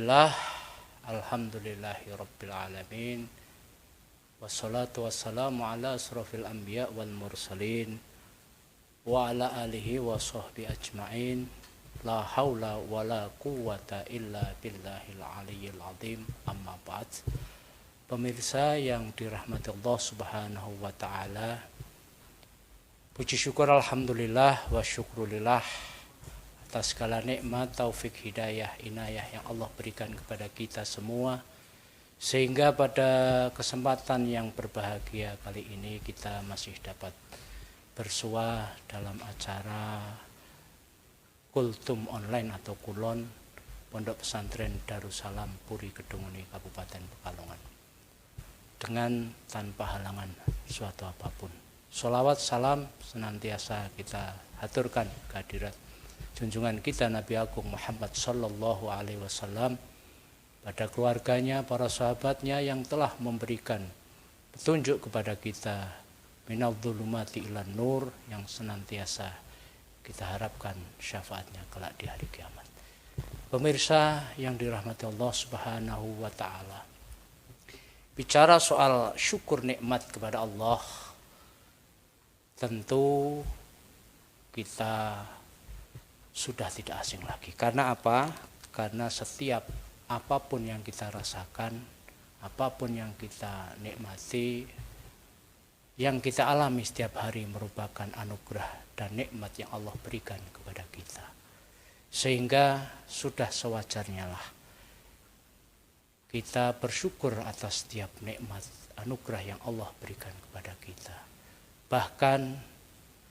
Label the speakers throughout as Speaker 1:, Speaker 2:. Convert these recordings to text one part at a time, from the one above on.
Speaker 1: Bismillah, alhamdulillahi rabbil alamin, wassalatu wassalamu ala asrafil anbiya wal mursalin, wa ala alihi wa sahbihi ajma'in, la hawla wa la quwwata illa billahil aliyyil azim, amma ba'd. Pemirsa yang dirahmati Allah subhanahu wa ta'ala, puji syukur alhamdulillah wa syukrulillah atas segala nikmat, taufik, hidayah, inayah yang Allah berikan kepada kita semua, sehingga pada kesempatan yang berbahagia kali ini kita masih dapat bersua dalam acara Kultum Online atau Kulon Pondok Pesantren Darussalam Puri Kedunguni Kabupaten Pekalongan, dengan tanpa halangan suatu apapun. Sholawat salam senantiasa kita haturkan kehadirat junjungan kita Nabi Agung Muhammad sallallahu alaihi wasallam, pada keluarganya, para sahabatnya yang telah memberikan petunjuk kepada kita minadh dhulumati ilan nur, yang senantiasa kita harapkan syafaatnya kelak di hari kiamat. Pemirsa yang dirahmati Allah subhanahu wa ta'ala, bicara soal syukur nikmat kepada Allah, tentu kita sudah tidak asing lagi. Karena apa? Karena setiap apapun yang kita rasakan, apapun yang kita nikmati, yang kita alami setiap hari merupakan anugerah dan nikmat yang Allah berikan kepada kita. Sehingga sudah sewajarnya lah kita bersyukur atas setiap nikmat anugerah yang Allah berikan kepada kita. Bahkan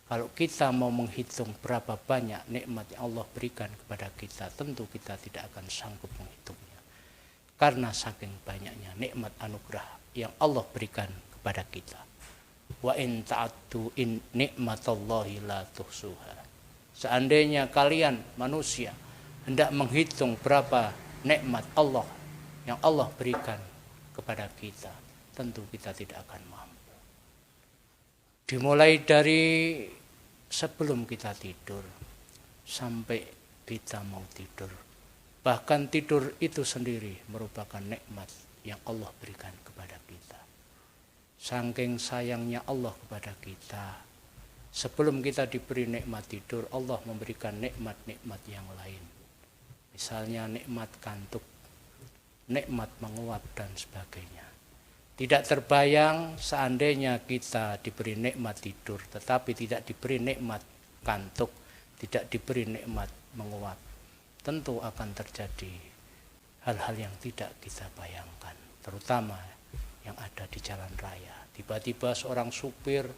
Speaker 1: kalau kita mau menghitung berapa banyak nikmat yang Allah berikan kepada kita, tentu kita tidak akan sanggup menghitungnya. Karena saking banyaknya nikmat anugerah yang Allah berikan kepada kita. Wa in ta'addu in nikmatallahi la tuhsuha. Seandainya kalian manusia hendak menghitung berapa nikmat Allah yang Allah berikan kepada kita, tentu kita tidak akan mampu. Dimulai dari sebelum kita tidur sampai kita mau tidur. Bahkan tidur itu sendiri merupakan nikmat yang Allah berikan kepada kita. Saking sayangnya Allah kepada kita, sebelum kita diberi nikmat tidur, Allah memberikan nikmat-nikmat yang lain. Misalnya nikmat kantuk, nikmat menguap dan sebagainya. Tidak terbayang seandainya kita diberi nikmat tidur, tetapi tidak diberi nikmat kantuk, tidak diberi nikmat menguap. Tentu akan terjadi hal-hal yang tidak kita bayangkan, terutama yang ada di jalan raya. Tiba-tiba seorang supir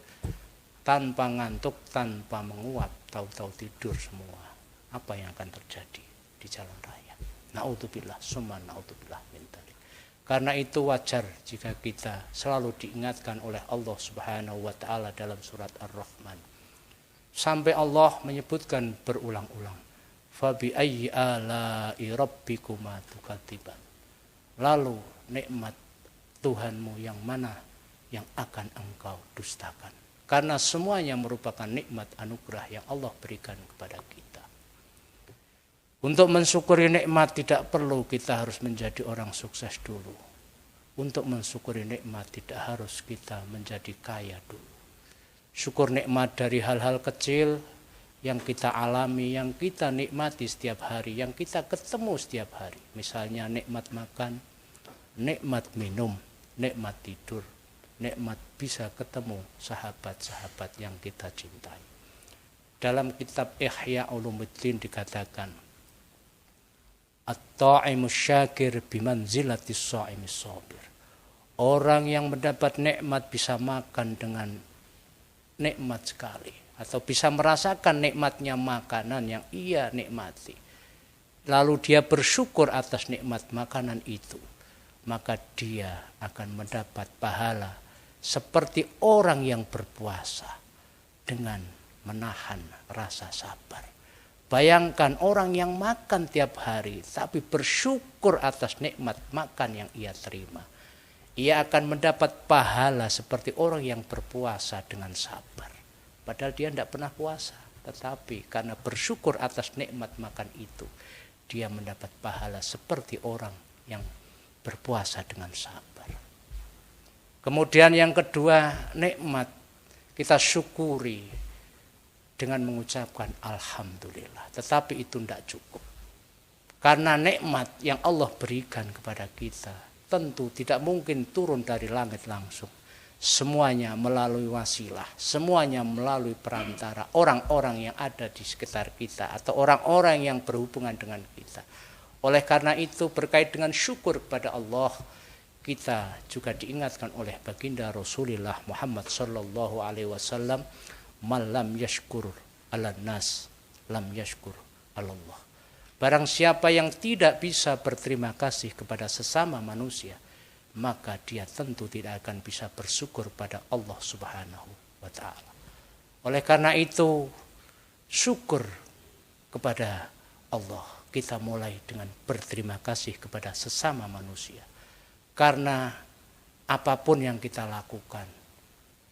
Speaker 1: tanpa ngantuk, tanpa menguap, tahu-tahu tidur semua. Apa yang akan terjadi di jalan raya? Na'udzubillah, summa na'udzubillah min dzalik. Karena itu wajar jika kita selalu diingatkan oleh Allah subhanahu wa ta'ala dalam surat Ar-Rahman. Sampai Allah menyebutkan berulang-ulang. Fabi ayyi ala'i rabbikuma tukadziban. Lalu nikmat Tuhanmu yang mana yang akan engkau dustakan. Karena semuanya merupakan nikmat anugerah yang Allah berikan kepada kita. Untuk mensyukuri nikmat tidak perlu kita harus menjadi orang sukses dulu. Untuk mensyukuri nikmat tidak harus kita menjadi kaya dulu. Syukur nikmat dari hal-hal kecil yang kita alami, yang kita nikmati setiap hari, yang kita ketemu setiap hari. Misalnya nikmat makan, nikmat minum, nikmat tidur, nikmat bisa ketemu sahabat-sahabat yang kita cintai. Dalam kitab Ihya Ulumuddin dikatakan, At-ta'imus syakir bimanzilatis sha'imis sabir. Orang yang mendapat nikmat bisa makan dengan nikmat sekali, atau bisa merasakan nikmatnya makanan yang ia nikmati. Lalu dia bersyukur atas nikmat makanan itu, maka dia akan mendapat pahala seperti orang yang berpuasa dengan menahan rasa sabar. Bayangkan orang yang makan tiap hari tapi bersyukur atas nikmat makan yang ia terima. Ia akan mendapat pahala seperti orang yang berpuasa dengan sabar. Padahal dia tidak pernah puasa, tetapi karena bersyukur atas nikmat makan itu, dia mendapat pahala seperti orang yang berpuasa dengan sabar. Kemudian yang kedua, nikmat kita syukuri dengan mengucapkan alhamdulillah. Tetapi itu tidak cukup. Karena nikmat yang Allah berikan kepada kita tentu tidak mungkin turun dari langit langsung. Semuanya melalui wasilah, semuanya melalui perantara orang-orang yang ada di sekitar kita atau orang-orang yang berhubungan dengan kita. Oleh karena itu berkait dengan syukur kepada Allah, kita juga diingatkan oleh baginda Rasulullah Muhammad sallallahu alaihi wasallam, "Man lam yashkur 'alan nas, lam yashkur 'ala Allah." Barang siapa yang tidak bisa berterima kasih kepada sesama manusia, maka dia tentu tidak akan bisa bersyukur pada Allah Subhanahu wa ta'ala. Oleh karena itu, syukur kepada Allah kita mulai dengan berterima kasih kepada sesama manusia. Karena apapun yang kita lakukan,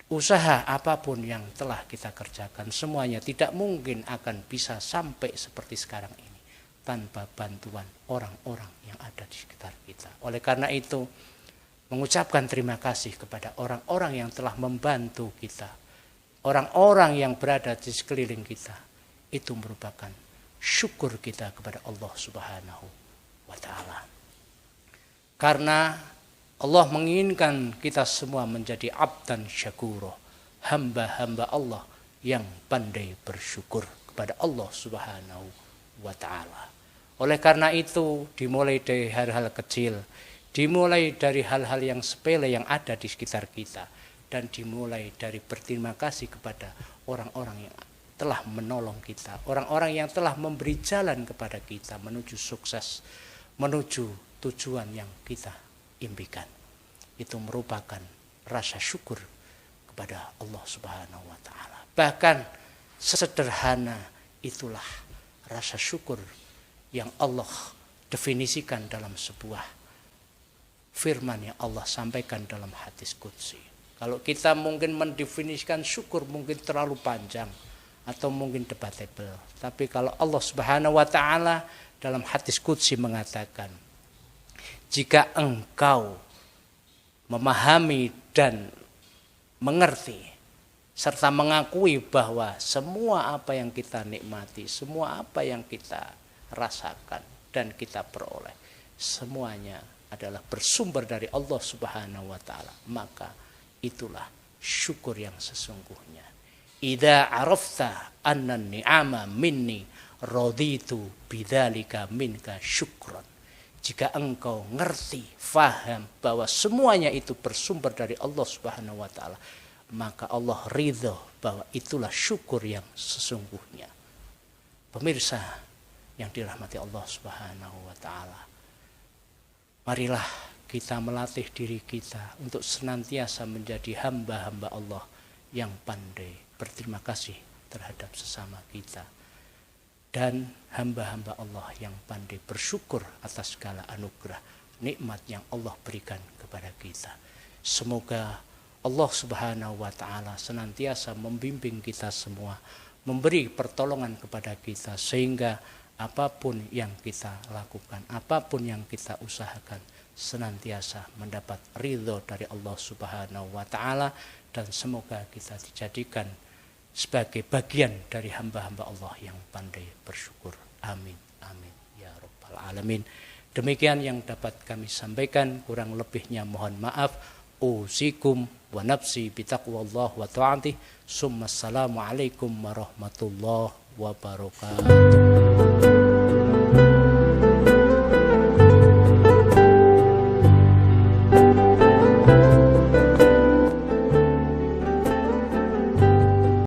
Speaker 1: usaha apapun yang telah kita kerjakan, semuanya tidak mungkin akan bisa sampai seperti sekarang ini tanpa bantuan orang-orang yang ada di sekitar kita. Oleh karena itu, mengucapkan terima kasih kepada orang-orang yang telah membantu kita, orang-orang yang berada di sekeliling kita, itu merupakan syukur kita kepada Allah Subhanahu wa ta'ala. Karena Allah menginginkan kita semua menjadi abdan syakuro, hamba-hamba Allah yang pandai bersyukur kepada Allah Subhanahu wa ta'ala. Oleh karena itu, dimulai dari hal-hal kecil, dimulai dari hal-hal yang sepele yang ada di sekitar kita, dan dimulai dari berterima kasih kepada orang-orang yang telah menolong kita, orang-orang yang telah memberi jalan kepada kita menuju sukses, menuju tujuan yang kita impikan. Itu merupakan rasa syukur kepada Allah Subhanahu wa ta'ala. Bahkan sesederhana itulah rasa syukur yang Allah definisikan dalam sebuah firman yang Allah sampaikan dalam hadis qudsi. Kalau kita mungkin mendefinisikan syukur mungkin terlalu panjang atau mungkin debatable. Tapi kalau Allah Subhanahu wa ta'ala dalam hadis qudsi mengatakan, jika engkau memahami dan mengerti serta mengakui bahwa semua apa yang kita nikmati, semua apa yang kita rasakan dan kita peroleh, semuanya adalah bersumber dari Allah Subhanahu wa ta'ala, maka itulah syukur yang sesungguhnya. Idza arafta anna ni'ama minni raditu bidzalika minka syukran. Jika engkau ngerti, faham bahwa semuanya itu bersumber dari Allah Subhanahu wa ta'ala, maka Allah ridho bahwa itulah syukur yang sesungguhnya. Pemirsa yang dirahmati Allah Subhanahu wa ta'ala, marilah kita melatih diri kita untuk senantiasa menjadi hamba-hamba Allah yang pandai berterima kasih terhadap sesama kita. Dan hamba-hamba Allah yang pandai bersyukur atas segala anugerah, nikmat yang Allah berikan kepada kita. Semoga Allah Subhanahu wa ta'ala senantiasa membimbing kita semua, memberi pertolongan kepada kita, sehingga apapun yang kita lakukan, apapun yang kita usahakan, senantiasa mendapat ridho dari Allah Subhanahu wa ta'ala, dan semoga kita dijadikan sebagai bagian dari hamba-hamba Allah yang pandai bersyukur. Amin, amin, ya rabbal alamin. Demikian yang dapat kami sampaikan, kurang lebihnya mohon maaf. Usikum wa nafsi bitaqwallah wa ta'atih. Assalamualaikum warahmatullahi wabarakatuh.